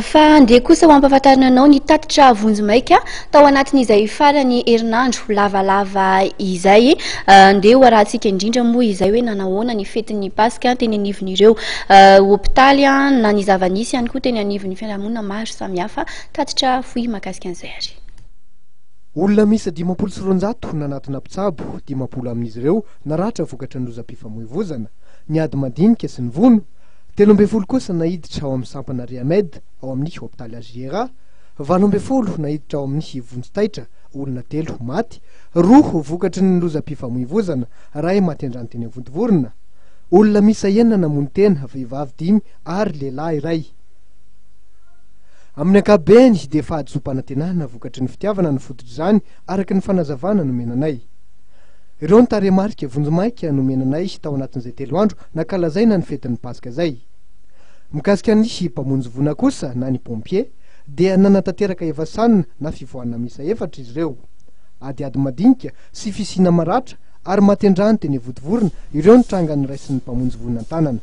Fa andeha kosa ho ampahafantarina anao ny tatitra vonjimaika tao anatin'izay farany herinandro lavalava izay. Andeha ho arahantsika indrindra moa izay hoe nanahoana ny fetin'ny Pasika teny anivon'ireo hôpitaly na ny zava-nisy ihany koa teny anivon'ny fiarahamonina maro samihafa. Tatitra fohy mahakasika an'izay ary. Olona misy 500 nanatona mpitsabo, 50 amin'izy ireo naratra vokatra ny lozam-pifamoivoizana, ny ady madinika sy ny vono. 13 kosa nahiditra ao amin'ny sampana Riamed ao amin'ny hôpitaly Agiera, 20 nahiditra ao amin'ny Vonjitaitra, olona 3 maty, 2 vokatry ny lozam-pifamoivoizana, ray maty andrano teny Vontovorona. Olona misy 9 namono tena, vehivavy 5 ary lehilahy 1. Amin'ny ankabeny dia fahadisom-panantenana vokatry ny fitiavana ny fototr'izany araky ny fanazavana no menanay. Ireo ny taremarika vonjimaika no menanay tao anatin'izay 3 andro nakalazaina ny fetin'ny Pasika zay. Mikasika ny mpamonjy vona kosa na ny pompier dia nanatanteraka evasanina na fivoahana misa 4 izy ireo. Ady madinika sy fisina maratra ary maty andrano teny Vontovorona ireo ny tranga ny raisin'ny mpamonjy vona an-tanana.